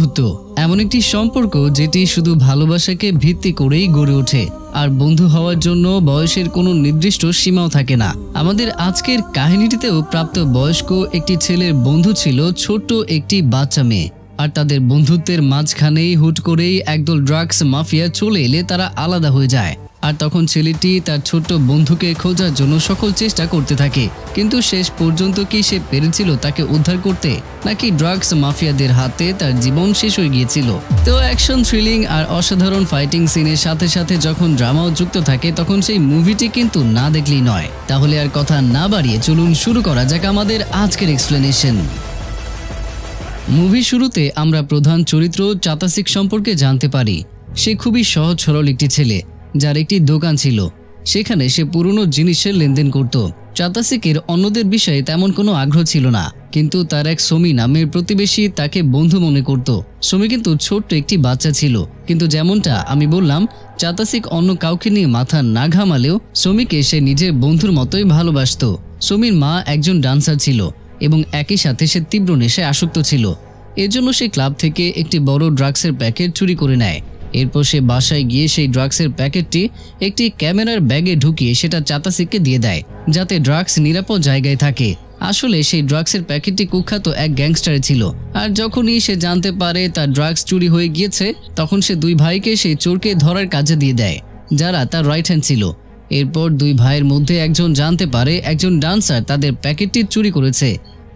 বন্ধুত্ব এমন একটি সম্পর্ক যেটি শুধু ভালোবাসাকে ভিত্তি করেই গড়ে ওঠে, আর বন্ধু হওয়ার জন্য বয়সের কোনো নির্দিষ্ট সীমাও থাকে না। আমাদের আজকের কাহিনীটিতেও প্রাপ্ত বয়স্ক একটি ছেলের বন্ধু ছিল ছোট্ট একটি বাচ্চা মেয়ে, আর তাদের বন্ধুত্বের মাঝখানেই হুট করেই একদল ড্রাগস মাফিয়া চলে এলে তারা আলাদা হয়ে যায়। আর তখন ছেলেটি তার ছোট্ট বন্ধুকে খোঁজার জন্য সকল চেষ্টা করতে থাকে, কিন্তু শেষ পর্যন্ত কি সে পেরেছিল তাকে উদ্ধার করতে, নাকি ড্রাগস মাফিয়াদের হাতে তার জীবন শেষ হয়ে গিয়েছিল? তো অ্যাকশন, থ্রিলিং আর অসাধারণ ফাইটিং সিনের সাথে সাথে যখন ড্রামাও যুক্ত থাকে তখন সেই মুভিটি কিন্তু না দেখলেই নয়। তাহলে আর কথা না বাড়িয়ে চলুন শুরু করা যাক আমাদের আজকের এক্সপ্লেনেশন। মুভির শুরুতে আমরা প্রধান চরিত্র চাতাসিক সম্পর্কে জানতে পারি। সে খুবই সহজ সরল একটি ছেলে, যার একটি দোকান ছিল। সেখানে সে পুরনো জিনিসের লেনদেন করত। চাতাসিকের অন্যদের বিষয়ে তেমন কোনো আগ্রহ ছিল না, কিন্তু তার এক সোমি নামের প্রতিবেশী তাকে বন্ধু মনে করত। সোমি কিন্তু ছোট্ট একটি বাচ্চা ছিল, কিন্তু যেমনটা আমি বললাম, চাতাসিক অন্য কাউকে নিয়ে মাথা না ঘামালেও সোমিকে সে নিজের বন্ধুর মতোই ভালোবাসত। সোমির মা একজন ডান্সার ছিল এবং একই সাথে সে তীব্র নেশায় আসক্ত ছিল। এজন্য সে ক্লাব থেকে একটি বড় ড্রাগসের প্যাকেট চুরি করে নেয়। এরপর সে বাসায় গিয়ে সেই ড্রাগসের প্যাকেটটি একটি ক্যামেরার ব্যাগে ঢুকিয়ে সেটা চাতাসিককে দিয়ে দেয়, যাতে ড্রাগস নিরাপদ জায়গায় থাকে। আসলে সেই ড্রাগসের প্যাকেটটি কুখ্যাত এক গ্যাংস্টারে ছিল, আর যখনই সে জানতে পারে তার ড্রাগস চুরি হয়ে গিয়েছে তখন সে দুই ভাইকে সেই চোরকে ধরার কাজে দিয়ে দেয়, যারা তার রাইট হ্যান্ড ছিল। এরপর দুই ভাইয়ের মধ্যে একজন জানতে পারে একজন ডান্সার তাদের প্যাকেটটি চুরি করেছে।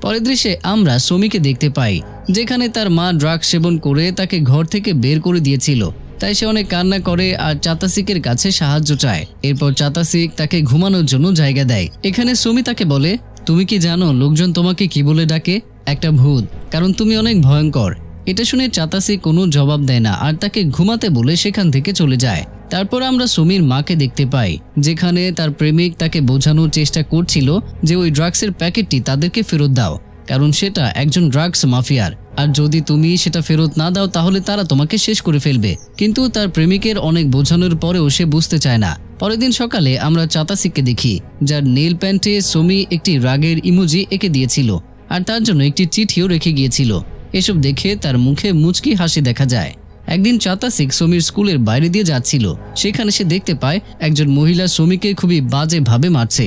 পরের দৃশ্যে আমরা সোমিকে দেখতে পাই, যেখানে তার মা ড্রাগস সেবন করে তাকে ঘর থেকে বের করে দিয়েছিল। তাই সে অনেক কান্না করে আর চাতাসিকের কাছে সাহায্য চায়। এরপর চাতাসিক তাকে ঘুমানোর জন্য জায়গা দেয়। এখানে সোমি তাকে বলে, তুমি কি জানো লোকজন তোমাকে কি বলে ডাকে? একটা ভূত, কারণ তুমি অনেক ভয়ঙ্কর। এটা শুনে চাতাসিক কোনো জবাব দেয় না আর তাকে ঘুমাতে বলে সেখান থেকে চলে যায়। তারপর আমরা সোমির মাকে দেখতে পাই, যেখানে তার প্রেমিক তাকে বোঝানোর চেষ্টা করছিল যে ওই ড্রাগসের প্যাকেটটি তাদেরকে ফেরত দাও, কারণ সেটা একজন ড্রাগস মাফিয়ার, আর যদি তুমি সেটা ফেরত না দাও তাহলে তারা তোমাকে শেষ করে ফেলবে। কিন্তু তার প্রেমিকের অনেক বোঝানোর পরেও সে বুঝতে চায় না। পরের দিন সকালে আমরা চাতাসিককে দেখি, যার নেল প্যান্টে সোমি একটি রাগের ইমোজি এঁকে দিয়েছিল আর তার জন্য একটি চিঠিও রেখে গিয়েছিল। এসব দেখে তার মুখে মুচকি হাসি দেখা যায়। একদিন চাতাসিক সোমির স্কুলের বাইরে দিয়ে যাচ্ছিল, সেখানে সে দেখতে পায় একজন মহিলা সোমিকে খুবই বাজেভাবে মারছে,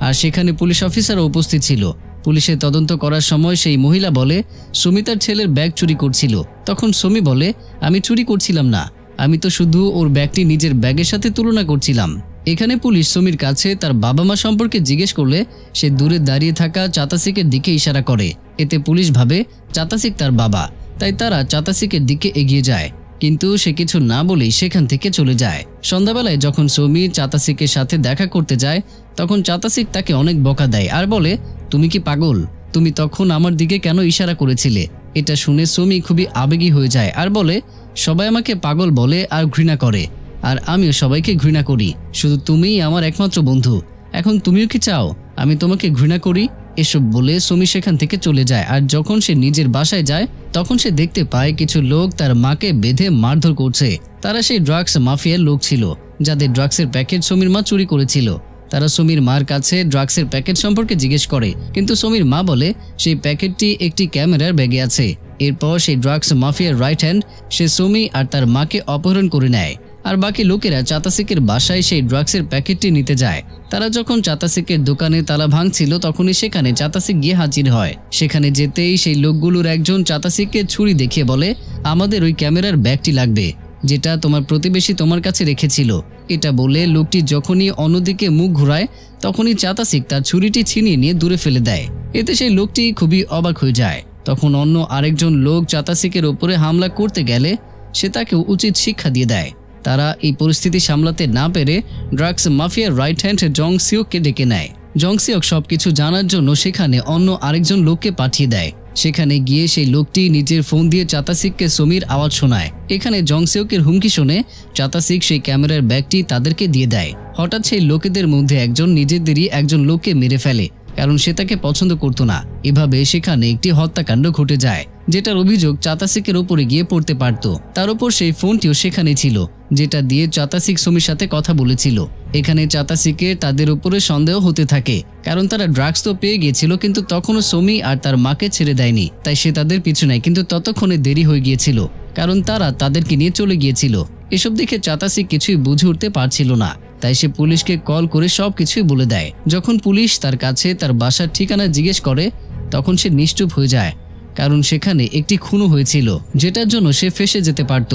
আর সেখানে পুলিশ অফিসারও উপস্থিত ছিল। পুলিশের তদন্ত করার সময় সেই মহিলা বলে সোমি তার ছেলের ব্যাগ চুরি করছিল। তখন সোমি বলে, আমি চুরি করছিলাম না, আমি তো শুধু ওর ব্যাগটি নিজের ব্যাগের সাথে তুলনা করছিলাম। এখানে পুলিশ সোমির কাছে তার বাবা মা সম্পর্কে জিজ্ঞেস করলে সে দূরে দাঁড়িয়ে থাকা চাতাসিকের দিকে ইশারা করে। এতে পুলিশ ভাবে চাতাসিক তার বাবা, তাই তারা চাতাসিকের দিকে এগিয়ে যায়, কিন্তু সে কিছু না বলেই সেখান থেকে চলে যায়। সন্ধ্যাবেলায় যখন সোমি চাতাসিকের সাথে দেখা করতে যায় তখন চাতাসিক তাকে অনেক বকা দেয় আর বলে, তুমি কি পাগল? তুমি তখন আমার দিকে কেন ইশারা করেছিলে? এটা শুনে সোমি খুবই আবেগী হয়ে যায় আর বলে, সবাই আমাকে পাগল বলে আর ঘৃণা করে, আর আমিও সবাইকে ঘৃণা করি, শুধু তুমিই আমার একমাত্র বন্ধু। এখন তুমিও কি চাও আমি তোমাকে ঘৃণা করি? এসব বলে সোমি সেখান থেকে চলে যায়। আর যখন সে নিজের বাসায় যায় তখন সে দেখতে পায় কিছু লোক তার মাকে বেঁধে মারধর করছে। তারা সেই ড্রাগস মাফিয়ার লোক ছিল, যাদের ড্রাগসের প্যাকেট সোমির মা চুরি করেছিল। তারা সোমির মার কাছে ড্রাগসের প্যাকেট সম্পর্কে জিজ্ঞেস করে, কিন্তু সোমির মা বলে সেই প্যাকেটটি একটি ক্যামেরার ব্যাগে আছে। এরপর সেই ড্রাগস মাফিয়ার রাইট হ্যান্ড সে সোমি আর তার মাকে অপহরণ করে নেয়, আর বাকি লোকেরা চাতাসিকের বাসায় সেই ড্রাগসের প্যাকেটটি নিতে যায়। তারা যখন চাতাসিকের দোকানে তালা ভাঙছিল তখনই সেখানে চাতাসিক গিয়ে হাজির হয়। সেখানে যেতেই সেই লোকগুলোর একজন চাতাসিককে ছুরি দেখিয়ে বলে, আমাদের ওই ক্যামেরার ব্যাগটি লাগবে, যেটা তোমার প্রতিবেশী তোমার কাছে রেখেছিল। এটা বলে লোকটি যখনই অন্যদিকে মুখ ঘোরায় তখনই চাতাসিক তার ছুরিটি ছিনিয়ে নিয়ে দূরে ফেলে দেয়। এতে সেই লোকটি খুবই অবাক হয়ে যায়। তখন অন্য আরেকজন লোক চাতাসিকের ওপরে হামলা করতে গেলে সে তাকে উচিত শিক্ষা দিয়ে দেয়। তারা এই পরিস্থিতি সামলাতে না পেরে ড্রাগস মাফিয়ার রাইট হ্যান্ড জং সিওককে ডেকে নেয়। জং সিওক সবকিছু জানার জন্য সেখানে অন্য আরেকজন লোককে পাঠিয়ে দেয়। সেখানে গিয়ে সেই লোকটি নিজের ফোন দিয়ে চাতাসিককে সোমির আওয়াজ শোনায়। এখানে জং সিওকের হুমকি শুনে চাতাসিক সেই ক্যামেরার ব্যাগটি তাদেরকে দিয়ে দেয়। হঠাৎ সেই লোকেদের মধ্যে একজন নিজেদেরই একজন লোককে মেরে ফেলে কারণ সে তাকে পছন্দ করত না। এভাবে সেখানে একটি হত্যাকাণ্ড ঘটে যায়, যেটার অভিযোগ চাতাসিকের উপরে গিয়ে পড়তে পারত। তার উপর সেই ফোনটিও সেখানে ছিল, যেটা দিয়ে চাতাসিক সোমির সাথে কথা বলেছিল। এখানে চাতাসিকের তাদের উপরে সন্দেহ হতে থাকে, কারণ তারা ড্রাগস তো পেয়ে গিয়েছিল, কিন্তু তখনও সোমি আর তার মাকে ছেড়ে দেয়নি। তাই সে তাদের পিছু নেয়, কিন্তু ততক্ষণে দেরি হয়ে গিয়েছিল, কারণ তারা তাদেরকে নিয়ে চলে গিয়েছিল। এসব দেখে চাতাসিক কিছুই বুঝে উঠতে পারছিল না। তাই সে পুলিশকে কল করে সবকিছুই বলে দেয়। যখন পুলিশ তার কাছে তার বাসার ঠিকানা জিজ্ঞেস করে, তখন সে নিশ্চুপ হয়ে যায়, কারণ সেখানে একটি খুনও হয়েছিল, যেটার জন্য সে ফেঁসে যেতে পারত।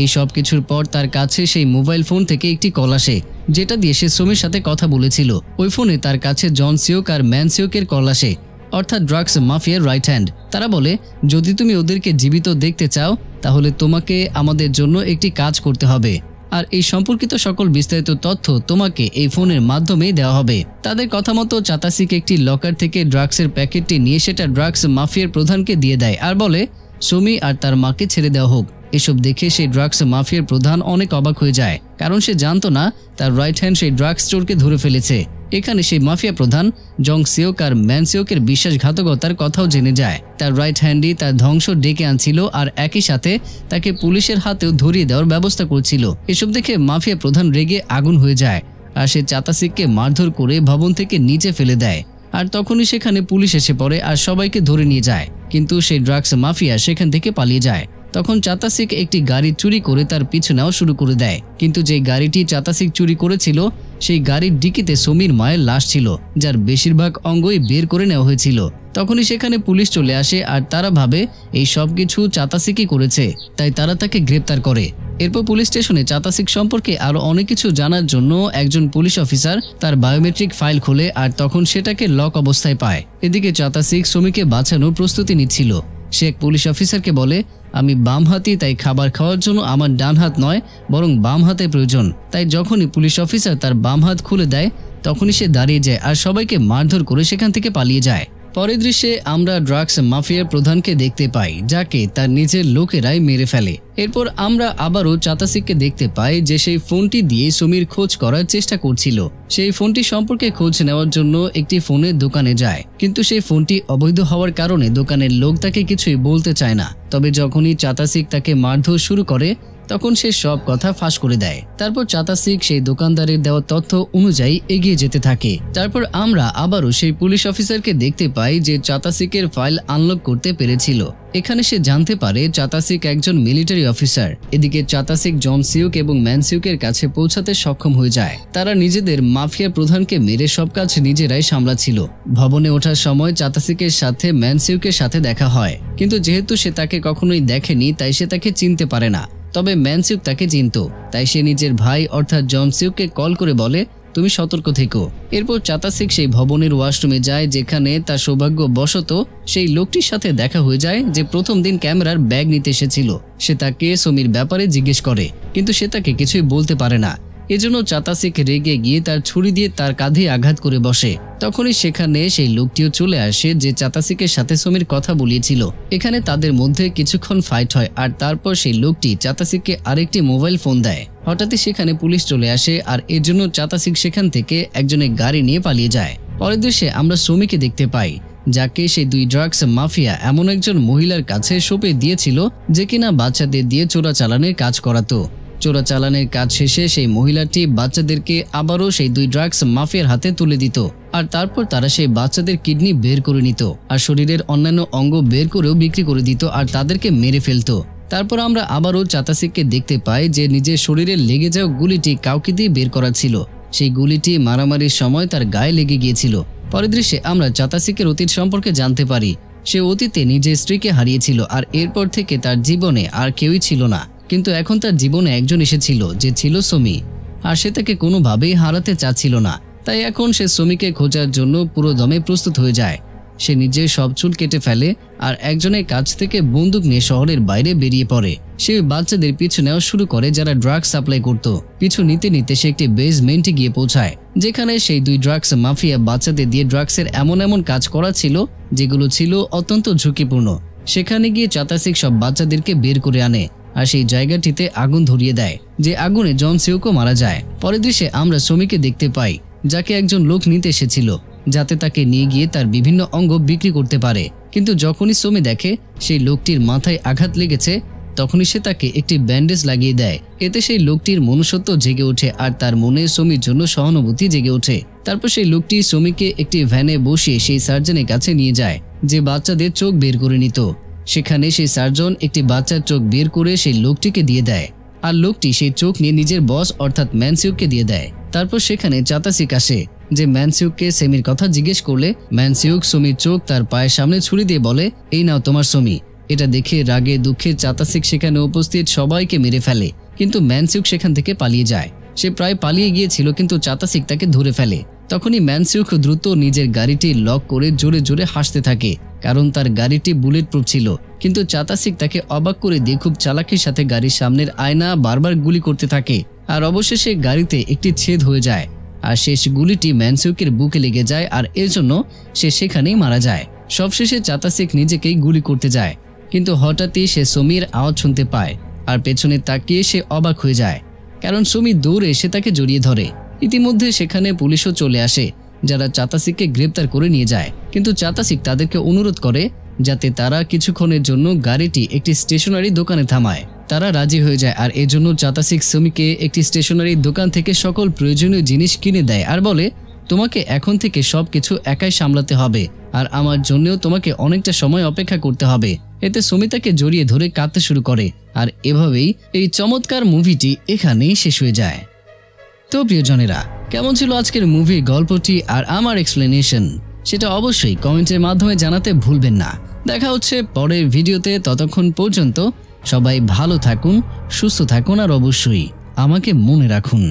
এই সব কিছুর পর তার কাছে সেই মোবাইল ফোন থেকে একটি কল আসে, যেটা দিয়ে সে সোমির সাথে কথা বলেছিল। ওই ফোনে তার কাছে জন সিওক আর ম্যান সিওকের কল আসে, অর্থাৎ ড্রাগস মাফিয়ার রাইট হ্যান্ড। তারা বলে, যদি তুমি ওদেরকে জীবিত দেখতে চাও, তাহলে তোমাকে আমাদের জন্য একটি কাজ করতে হবে, আর এই সম্পর্কিত সকল বিস্তারিত তথ্য তোমাকে এই ফোনের মাধ্যমেই দেওয়া হবে। তাদের কথা মতো চাতাসিক একটি লকার থেকে ড্রাগসের প্যাকেটটি নিয়ে সেটা ড্রাগস মাফিয়ার প্রধানকে দিয়ে দেয়, আর বলে সোমি আর তার মাকে ছেড়ে দেওয়া হোক। এসব দেখে সেই ড্রাগস মাফিয়ার প্রধান অনেক অবাক হয়ে যায়, কারণ সে জানতো না তার রাইট হ্যান্ড সেই ড্রাগস চোরকে ধরে ফেলেছে। এখানে সেই মাফিয়া প্রধান জং সিওক আর ম্যান সিওকের বিশ্বাসঘাতকতার কথাও জেনে যায়। তার রাইট হ্যান্ডই তার ধ্বংস ডেকে আনছিল, আর একই সাথে তাকে পুলিশের হাতেও ধরিয়ে দেওয়ার ব্যবস্থা করছিল। এসব দেখে মাফিয়া প্রধান রেগে আগুন হয়ে যায়, আর সে চাতাসিককে মারধর করে ভবন থেকে নিচে ফেলে দেয়। আর তখনই সেখানে পুলিশ এসে পড়ে আর সবাইকে ধরে নিয়ে যায়, কিন্তু সেই ড্রাগস মাফিয়া সেখান থেকে পালিয়ে যায়। তখন চাতাসিক একটি গাড়ি চুরি করে তার পিছু নেওয়া শুরু করে দেয়, কিন্তু যে গাড়িটি চাতাসিক চুরি করেছিল সেই গাড়ির ডিকিতে সোমির মায়ের লাশ ছিল, যার বেশিরভাগ অঙ্গই বের করে নেওয়া হয়েছিল। তখনই সেখানে পুলিশ চলে আসে, আর তারা ভাবে এই সব কিছু চাতাসিকই করেছে, তাই তারা তাকে গ্রেপ্তার করে। এরপর পুলিশ স্টেশনে চাতাসিক সম্পর্কে আরো অনেক কিছু জানার জন্য একজন পুলিশ অফিসার তার বায়োমেট্রিক ফাইল খোলে, আর তখন সেটাকে লক অবস্থায় পায়। এদিকে চাতাসিক সোমিকে বাঁচানোর প্রস্তুতি নিচ্ছিল। সে এক পুলিশ অফিসারকে বলে, আমি বাম হাতি, তাই খাবার খাওয়ার জন্য আমার ডান হাত নয়, বরং বাম হাতে প্রয়োজন। তাই যখনই পুলিশ অফিসার তার বাম হাত খুলে দেয়, তখনই সে দাঁড়িয়ে যায় আর সবাইকে মারধর করে সেখান থেকে পালিয়ে যায়। পরের দৃশ্যে আমরা ড্রাগস মাফিয়ার প্রধানকে দেখতে পাই, যাকে তার নিজের লোকেরাই মেরে ফেলে। এরপর আমরা আবারও চাতাসিককে দেখতে পাই, যে সেই ফোনটি দিয়ে সুমির খোঁজ করার চেষ্টা করছিল। সেই ফোনটি সম্পর্কে খোঁজ নেওয়ার জন্য একটি ফোনের দোকানে যায়, কিন্তু সেই ফোনটি অবৈধ হওয়ার কারণে দোকানের লোক তাকে কিছুই বলতে চায় না। তবে যখনই চাতাসিক তাকে মারধর শুরু করে, তখন সে সব কথা ফাঁস করে দেয়। তারপর চাতাসিক সেই দোকানদারের দেওয়া তথ্য অনুযায়ী এগিয়ে যেতে থাকে। তারপর আমরা আবারও সেই পুলিশ অফিসারকে দেখতে পাই, যে চাতাসিকের ফাইল আনলক করতে পেরেছিল। এখানে সে জানতে পারে চাতাসিক একজন মিলিটারি অফিসার। এদিকে চাতাসিক জন সিওক এবং ম্যান সিউকের কাছে পৌঁছাতে সক্ষম হয়ে যায়। তারা নিজেদের মাফিয়া প্রধানকে মেরে সব কাজ নিজেরাই সামলাচ্ছিল। ভবনে ওঠার সময় চাতাসিকের সাথে ম্যান সিউকের সাথে দেখা হয়, কিন্তু যেহেতু সে তাকে কখনোই দেখেনি, তাই সে তাকে চিনতে পারে না। তবে ম্যান সিউক তাকে চিনত, তাই সে নিজের ভাই অর্থাৎ জন সিউককে কল করে বলে, তুমি সতর্ক থেকো। এরপর চাতাসিক সেই ভবনের ওয়াশরুমে যায়, যেখানে তার সৌভাগ্যবশত সেই লোকটির সাথে দেখা হয়ে যায়, যে প্রথম দিন ক্যামেরার ব্যাগ নিতে এসেছিল। সে তাকে সোমির ব্যাপারে জিজ্ঞেস করে, কিন্তু সে তাকে কিছুই বলতে পারে না। এজন্য চাতাসিক রেগে গিয়ে তার ছুরি দিয়ে তার কাঁধে আঘাত করে বসে। তখনই সেখানে সেই লোকটিও চলে আসে, যে চাতাসিকের সাথে সোমির কথা বলিয়েছিল। এখানে তাদের মধ্যে কিছুক্ষণ ফাইট হয়, আর তারপর সেই লোকটি চাতাসিককে আরেকটি মোবাইল ফোন দেয়। হঠাৎই সেখানে পুলিশ চলে আসে, আর এর জন্য চাতাসিক সেখান থেকে একজনের গাড়ি নিয়ে পালিয়ে যায়। পরের দৃশ্যে আমরা সোমিকে দেখতে পাই, যাকে সেই দুই ড্রাগস মাফিয়া এমন একজন মহিলার কাছে সঁপে দিয়েছিল, যে কিনা বাচ্চাদের দিয়ে চোরাচালানের কাজ করাতো। চোরাচালানের কাজ শেষে সেই মহিলাটি বাচ্চাদেরকে আবারও সেই দুই ড্রাগস মাফিয়ার হাতে তুলে দিত, আর তারপর তারা সেই বাচ্চাদের কিডনি বের করে নিত, আর শরীরের অন্যান্য অঙ্গ বের করেও বিক্রি করে দিত, আর তাদেরকে মেরে ফেলতো। তারপর আমরা আবারও চাতাসিককে দেখতে পাই, যে নিজের শরীরে লেগে যাওয়া গুলিটি কাউকে দিয়ে বের করা ছিল। সেই গুলিটি মারামারির সময় তার গায়ে লেগে গিয়েছিল। পরের দৃশ্যে আমরা চাতাসিকের অতীত সম্পর্কে জানতে পারি। সে অতীতে নিজের স্ত্রীকে হারিয়েছিল, আর এরপর থেকে তার জীবনে আর কেউই ছিল না। কিন্তু এখন তার জীবনে একজন এসেছিল, যে ছিল সোমি, আর সে তাকে কোনোভাবেই হারাতে চাচ্ছিল না। তাই এখন সে সোমিকে খোঁজার জন্য পুরো দমে প্রস্তুত হয়ে যায়। সে নিজের সব চুল কেটে ফেলে, আর একজনের কাছ থেকে বন্দুক নিয়ে শহরের বাইরে বেরিয়ে পড়ে। সে বাচ্চাদের পিছু নেওয়া শুরু করে, যারা ড্রাগস সাপ্লাই করত। পিছু নিতে নিতে সে একটি বেসমেন্টে গিয়ে পৌঁছায়, যেখানে সেই দুই ড্রাগস মাফিয়া বাচ্চাদের দিয়ে ড্রাগসের এমন কাজ করাচ্ছিল, যেগুলো ছিল অত্যন্ত ঝুঁকিপূর্ণ। সেখানে গিয়ে চাতাসিক সব বাচ্চাদেরকে বের করে আনে, আর সেই জায়গাটিতে আগুন ধরিয়ে দেয়, যে আগুনে জন সিউকও মারা যায়। পরের দৃশ্যে আমরা সোমিকে দেখতে পাই, যাকে একজন লোক নিতে এসেছিল। যাতে তাকে নিয়ে গিয়ে তার বিভিন্ন অঙ্গ বিক্রি করতে পারে। কিন্তু যখনই সোমি দেখে সেই লোকটির মাথায় আঘাত লেগেছে, তখনই সে তাকে একটি ব্যান্ডেজ লাগিয়ে দেয়। এতে সেই লোকটির মনুষ্যত্ব জেগে ওঠে আর তার মনে সোমির জন্য সহানুভূতি জেগে ওঠে। তারপর সেই লোকটি সোমিকে একটি ভ্যানে বসিয়ে সেই সার্জনের কাছে নিয়ে যায় যে বাচ্চাদের চোখ বের করে নিত। সেখানে সেই সার্জন একটি বাচ্চার চোখ বের করে সেই লোকটিকে দিয়ে দেয়, আর লোকটি সেই চোখ নিয়ে নিজের বস অর্থাৎ ম্যানসিউককে দিয়ে দেয়। তারপর সেখানে চাতাসিক আসে, যে ম্যানসিউককে সেমির কথা জিজ্ঞেস করলে ম্যানসিউক সোমির চোখ তার পায়ের সামনে ছুরি দিয়ে বলে, এই নাও তোমার সোমি। এটা দেখে রাগে দুঃখে চাতাসিক সেখানে উপস্থিত সবাইকে মেরে ফেলে, কিন্তু ম্যানসিউক সেখান থেকে পালিয়ে যায়। সে প্রায় পালিয়ে গিয়েছিল, কিন্তু চাতাসিক তাকে ধরে ফেলে। তখনই ম্যানসিউক দ্রুত নিজের গাড়িটি লক করে জোরে জোরে হাসতে থাকে, কারণ তার গাড়িটি বুলেট প্রুফ ছিল। কিন্তু চাতাসিক তাকে অবাক করে দিয়ে খুব চালাকির সাথে গাড়ির সামনের আয়না বারবার গুলি করতে থাকে, আর অবশেষে গাড়িতে একটি ছেদ হয়ে যায়, আর শেষ গুলিটি ম্যানসিউকের বুকে লেগে যায়, আর এর জন্য সে সেখানেই মারা যায়। সবশেষে চাতাসিক নিজেকেই গুলি করতে যায়, কিন্তু হঠাৎই সে সোমির আওয়াজ শুনতে পায়, আর পেছনে তাকিয়ে সে অবাক হয়ে যায়, কারণ সোমি দৌড়ে এসে তাকে জড়িয়ে ধরে। ইতিমধ্যে সেখানে পুলিশও চলে আসে, যারা চাতাসিককে গ্রেপ্তার করে নিয়ে যায়। কিন্তু চাতাসিক তাদেরকে অনুরোধ করে যাতে তারা কিছুক্ষণের জন্য গাড়িটি একটি স্টেশনারি দোকানে থামায়। তারা রাজি হয়ে যায়, আর এজন্য চাতাসিক সোমিকে একটি স্টেশনারি দোকান থেকে সকল প্রয়োজনীয় জিনিস কিনে দেয়, আর বলে, তোমাকে এখন থেকে সবকিছু একাই সামলাতে হবে, আর আমার জন্যও তোমাকে অনেকটা সময় অপেক্ষা করতে হবে। এতে সোমি তাকে জড়িয়ে ধরে কাঁদতে শুরু করে, আর এভাবেই এই চমৎকার মুভিটি এখানেই শেষ হয়ে যায়। তো প্রিয়জনেরা, কেমন ছিল আজকের মুভির গল্পটি আর আমার এক্সপ্লেনেশন, সেটা অবশ্যই কমেন্টের মাধ্যমে জানাতে ভুলবেন না। দেখা হচ্ছে পরের ভিডিওতে। ততক্ষণ পর্যন্ত সবাই ভালো থাকুন, সুস্থ থাকুন, আর অবশ্যই আমাকে মনে রাখুন।